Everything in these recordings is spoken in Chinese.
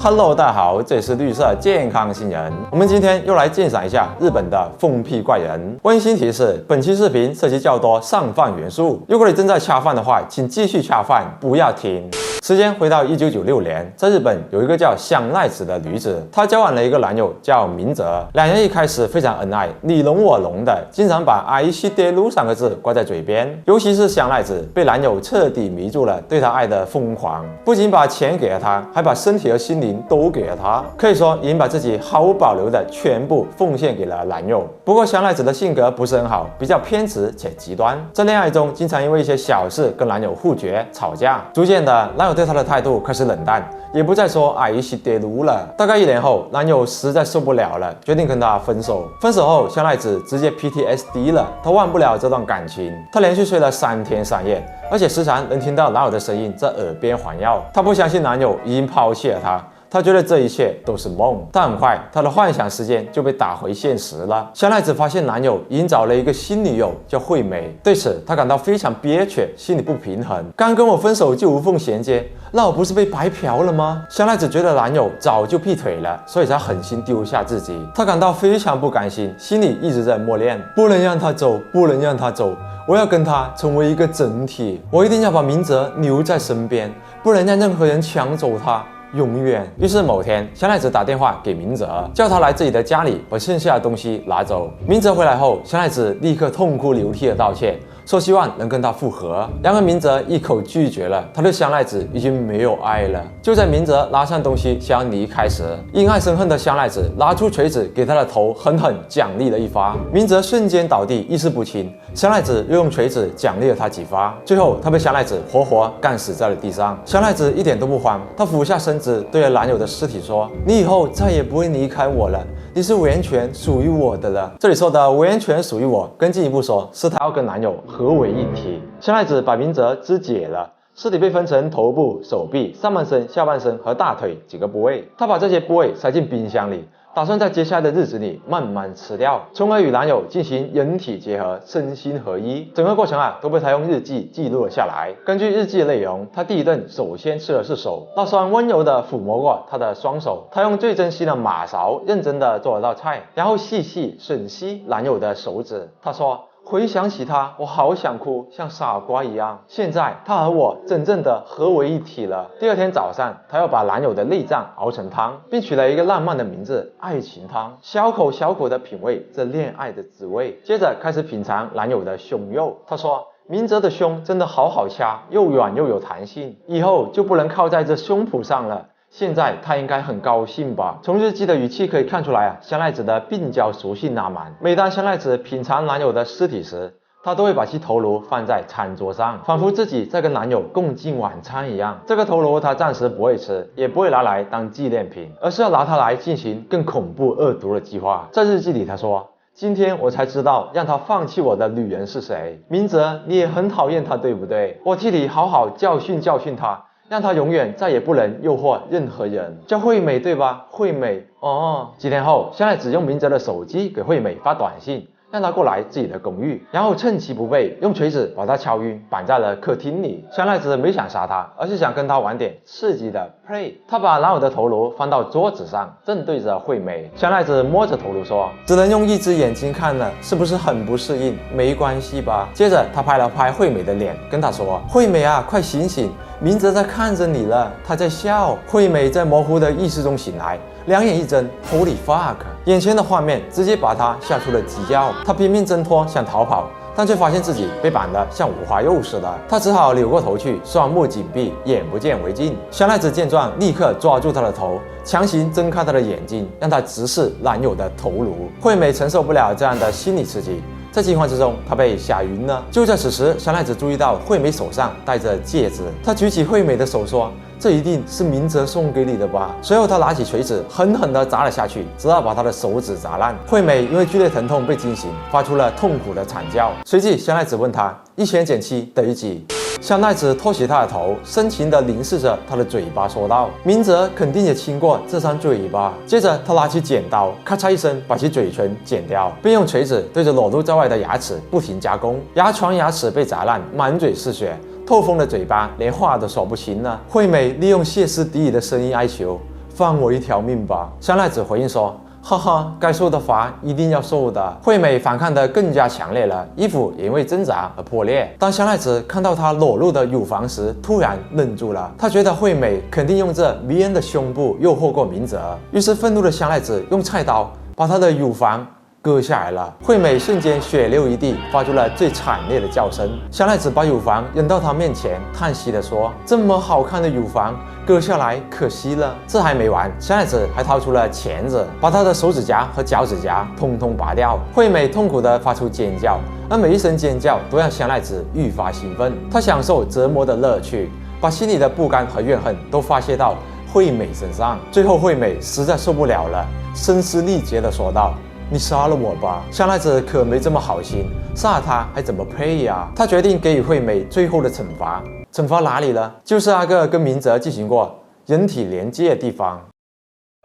Hello， 大家好，这里是绿色健康新人。我们今天又来鉴赏一下日本的疯批怪人。温馨提示：本期视频涉及较多上饭元素，如果你正在恰饭的话，请继续恰饭，不要停。时间回到1996年，在日本有一个叫香奈子的女子，她交往了一个男友叫明哲，两人一开始非常恩爱，你侬我侬的，经常把爱しでる3个字挂在嘴边。尤其是香奈子被男友彻底迷住了，对她爱的疯狂，不仅把钱给了他，还把身体和心灵都给了他，可以说已经把自己毫无保留的全部奉献给了男友。不过香奈子的性格不是很好，比较偏执且极端，在恋爱中经常因为一些小事跟男友互决吵架，逐渐的男友对她的态度开始冷淡，也不再说爱しでる了。大概1年后，男友实在受不了了，决定跟她分手。分手后，香奈子直接 PTSD 了，她忘不了这段感情，她连续睡了3天3夜，而且时常能听到男友的声音在耳边环绕。她不相信男友已经抛弃了她。她觉得这一切都是梦，但很快她的幻想时间就被打回现实了。香奈子发现男友已经找了一个新女友叫惠美，对此她感到非常憋屈，心里不平衡。刚跟我分手就无缝衔接，那我不是被白嫖了吗？香奈子觉得男友早就劈腿了，所以才狠心丢下自己。她感到非常不甘心，心里一直在默念：不能让他走，不能让他走，我要跟他成为一个整体，我一定要把明哲留在身边，不能让任何人抢走他。永远。于是某天，香奈子打电话给明哲，叫他来自己的家里把剩下的东西拿走。明哲回来后，香奈子立刻痛哭流涕的道歉，说希望能跟他复合。然而明哲一口拒绝了，他对香奈子已经没有爱了。就在明哲拿上东西想要离开时，因爱生恨的香奈子拿出锤子给他的头狠狠奖励了一发，明哲瞬间倒地，意识不清。香奈子又用锤子奖励了他几发，最后他被香奈子活活干死在了地上。香奈子一点都不慌，她俯下身子对着男友的尸体说：你以后再也不会离开我了，你是完全属于我的了。这里说的完全属于我，更进一步说是她要跟男友合为一体。香奈子把明哲肢解了，尸体被分成头部、手臂、上半身、下半身和大腿几个部位，她把这些部位塞进冰箱里，打算在接下来的日子里慢慢吃掉，从而与男友进行人体结合，身心合一。整个过程都被她用日记记录了下来。根据日记内容，她第一顿首先吃的是手，那双温柔地抚摸过她的双手，她用最珍惜的马勺认真地做了道菜，然后细细吮吸男友的手指。她说：回想起他，我好想哭，像傻瓜一样。现在他和我真正的合为一体了。第二天早上，她要把男友的内脏熬成汤，并取了一个浪漫的名字——爱情汤。小口小口的品味这恋爱的滋味，接着开始品尝男友的胸肉。她说：明哲的胸真的好好掐，又软又有弹性，以后就不能靠在这胸脯上了。现在他应该很高兴吧？从日记的语气可以看出来香奈子的病娇属性拉满。每当香奈子品尝男友的尸体时，她都会把其头颅放在餐桌上，仿佛自己在跟男友共进晚餐一样。这个头颅她暂时不会吃，也不会拿来当纪念品，而是要拿它来进行更恐怖恶毒的计划。在日记里她说：今天我才知道让他放弃我的女人是谁。明哲，你也很讨厌他对不对？我替你好好教训教训他，让他永远再也不能诱惑任何人。叫惠美对吧？惠美。哦。几天后，香奈子用明哲的手机给惠美发短信，让他过来自己的公寓，然后趁其不备，用锤子把他敲晕，绑在了客厅里。香奈子没想杀他，而是想跟他玩点刺激的 play。他把男友的头颅放到桌子上，正对着惠美。香奈子摸着头颅说：只能用一只眼睛看了，是不是很不适应？没关系吧。接着他拍了拍惠美的脸，跟她说：惠美啊，快醒醒，明哲在看着你了，他在笑。惠美在模糊的意识中醒来，两眼一睁 ，Holy fuck！ 眼前的画面直接把她吓出了鸡叫。她拼命挣脱，想逃跑，但却发现自己被绑得像五花肉似的。她只好扭过头去，双目紧闭，眼不见为净。香奈子见状，立刻抓住她的头，强行睁开她的眼睛，让她直视男友的头颅。惠美承受不了这样的心理刺激，在惊慌之中，她被吓晕了。就在此时，香奈子注意到惠美手上戴着戒指，她举起惠美的手说：这一定是明哲送给你的吧？随后她拿起锤子狠狠地砸了下去，直到把她的手指砸烂。惠美因为剧烈疼痛被惊醒，发出了痛苦的惨叫。随即香奈子问她：1减减7等于几？香奈子托起她的头，深情地凝视着她的嘴巴说道：明哲肯定也亲过这张嘴巴。接着她拿起剪刀，咔嚓一声把其嘴唇剪掉，并用锤子对着裸露在外的牙齿不停加工。牙床牙齿被砸烂，满嘴是血。透风的嘴巴连话都说不清了。惠美利用歇斯底里的声音哀求：放我一条命吧。香奈子回应说：哈哈，该受的罚一定要受的。惠美反抗得更加强烈了，衣服也因为挣扎而破裂。当香奈子看到她裸露的乳房时，突然愣住了。她觉得惠美肯定用这迷人的胸部诱惑过明哲，于是愤怒的香奈子用菜刀把她的乳房割下来了。惠美瞬间血流一地，发出了最惨烈的叫声。香奈子把乳房扔到她面前，叹息地说：这么好看的乳房割下来可惜了。这还没完，香奈子还掏出了钳子，把她的手指甲和脚趾甲通通拔掉。惠美痛苦地发出尖叫，而每一声尖叫都让香奈子愈发兴奋。她享受折磨的乐趣，把心里的不甘和怨恨都发泄到惠美身上。最后，惠美实在受不了了，声嘶力竭地说道：你杀了我吧！香奈子可没这么好心，杀了她还怎么配呀？她决定给予惠美最后的惩罚。惩罚哪里了？就是那个跟明哲进行过人体连接的地方。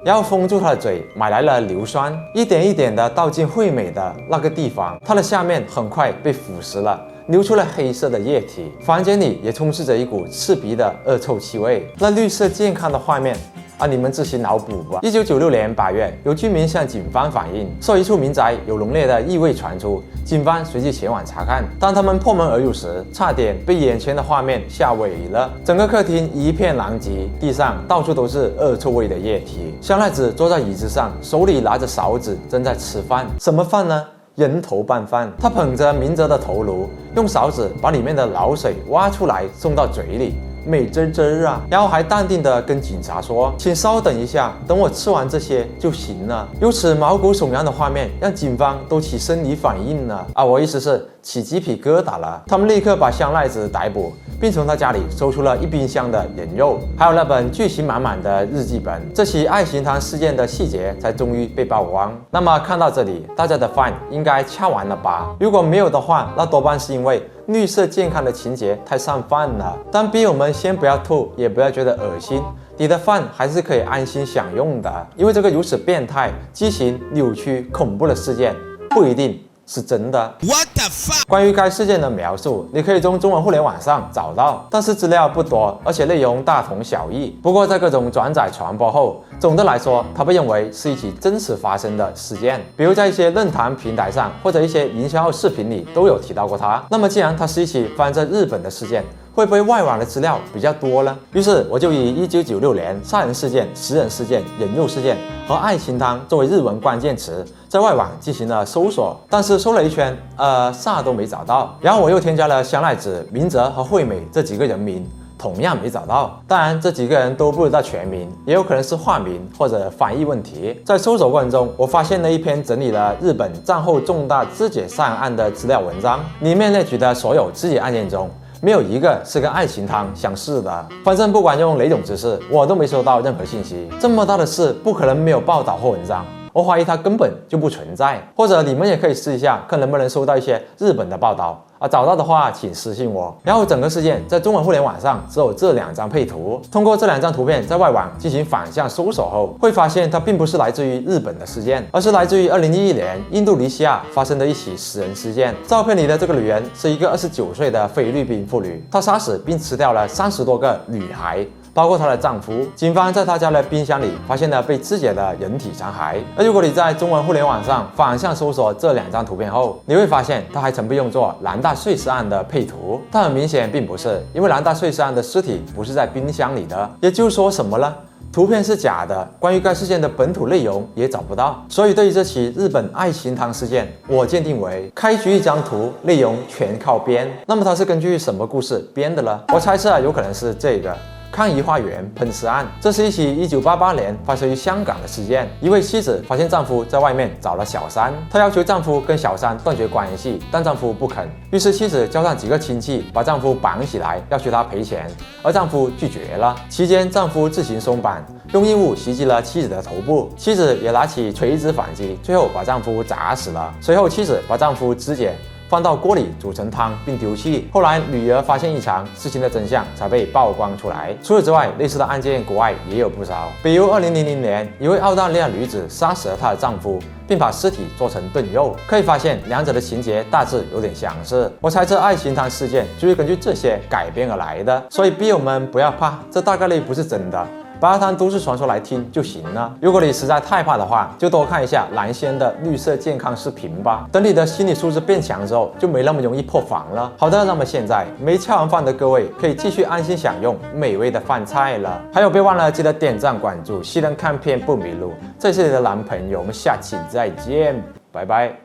然后封住她的嘴，买来了硫酸，一点一点地倒进惠美的那个地方。她的下面很快被腐蚀了，流出了黑色的液体。房间里也充斥着一股刺鼻的恶臭气味。那绿色健康的画面你们自行脑补吧。1996年8月，有居民向警方反映，说一处民宅有浓烈的异味传出，警方随即前往查看。当他们破门而入时，差点被眼前的画面吓萎了。整个客厅一片狼藉，地上到处都是恶臭味的液体。香奈子坐在椅子上，手里拿着勺子，正在吃饭。什么饭呢？人头拌饭。他捧着明哲的头颅，用勺子把里面的老水挖出来，送到嘴里。美滋滋啊！然后还淡定地跟警察说：请稍等一下，等我吃完这些就行了。如此毛骨悚然的画面让警方都起生理反应了我意思是起鸡皮疙瘩了。他们立刻把香奈子逮捕，并从他家里搜出了一冰箱的人肉，还有那本剧情满满的日记本。这起爱情堂事件的细节才终于被曝光。那么看到这里，大家的饭应该掐完了吧？如果没有的话，那多半是因为绿色健康的情节太上饭了。但笔友们先不要吐，也不要觉得恶心，你的饭还是可以安心享用的，因为这个如此变态、畸形、扭曲、恐怖的事件不一定是真的。What the fuck？ 关于该事件的描述，你可以从中文互联网上找到，但是资料不多，而且内容大同小异。不过在各种转载传播后，总的来说，它被认为是一起真实发生的事件。比如在一些论坛平台上，或者一些营销视频里都有提到过它。那么既然它是一起发生在日本的事件，会不会外网的资料比较多呢？于是我就以1996年杀人事件、食人事件、人肉事件和爱情汤作为日文关键词，在外网进行了搜索，但是搜了一圈，啥都没找到。然后我又添加了香奈子、明哲和惠美这几个人名，同样没找到。当然，这几个人都不知道全名，也有可能是化名或者翻译问题。在搜索过程中，我发现了一篇整理了日本战后重大肢解杀人案的资料文章，里面列举的所有肢解案件中，没有一个是跟爱情汤相似的。反正不管用哪种姿势，我都没收到任何信息。这么大的事，不可能没有报道或文章。我怀疑它根本就不存在，或者你们也可以试一下，看能不能收到一些日本的报道找到的话请私信我。然后整个事件在中文互联网上只有这2张配图，通过这2张图片在外网进行反向搜索后，会发现它并不是来自于日本的事件，而是来自于2011年印度尼西亚发生的一起食人事件。照片里的这个女人是一个29岁的菲律宾妇女，她杀死并吃掉了30多个女孩，包括她的丈夫。警方在她家的冰箱里发现了被肢解的人体残骸。而如果你在中文互联网上反向搜索这2张图片后，你会发现它还曾被用作南大碎尸案的配图，但很明显并不是，因为南大碎尸案的尸体不是在冰箱里的。也就是说什么呢？图片是假的，关于该事件的本土内容也找不到。所以对于这起日本爱情汤事件，我鉴定为开局一张图，内容全靠编。那么它是根据什么故事编的呢？我猜测有可能是这个抗怡花园喷尸案。这是一起1988年发生于香港的事件。一位妻子发现丈夫在外面找了小三，她要求丈夫跟小三断绝关系，但丈夫不肯。于是妻子叫上几个亲戚，把丈夫绑起来，要求他赔钱，而丈夫拒绝了。期间，丈夫自行松绑，用硬物袭击了妻子的头部，妻子也拿起锤子反击，最后把丈夫砸死了。随后，妻子把丈夫肢解，放到锅里煮成汤并丢弃。后来女儿发现异常，事情的真相才被曝光出来。除此之外，类似的案件国外也有不少，比如2000年，一位澳大利亚女子杀死了她的丈夫，并把尸体做成炖肉。可以发现两者的情节大致有点相似。我猜测爱情汤事件就是根据这些改编而来的，所以笔友们不要怕，这大概率不是真的。把它当都市传说来听就行了。如果你实在太怕的话，就多看一下蓝轩的绿色健康视频吧。等你的心理素质变强之后，就没那么容易破防了。好的，那么现在没吃完饭的各位可以继续安心享用美味的饭菜了。还有别忘了记得点赞关注，西人看片不迷路。这是你的男朋友，我们下期再见，拜拜。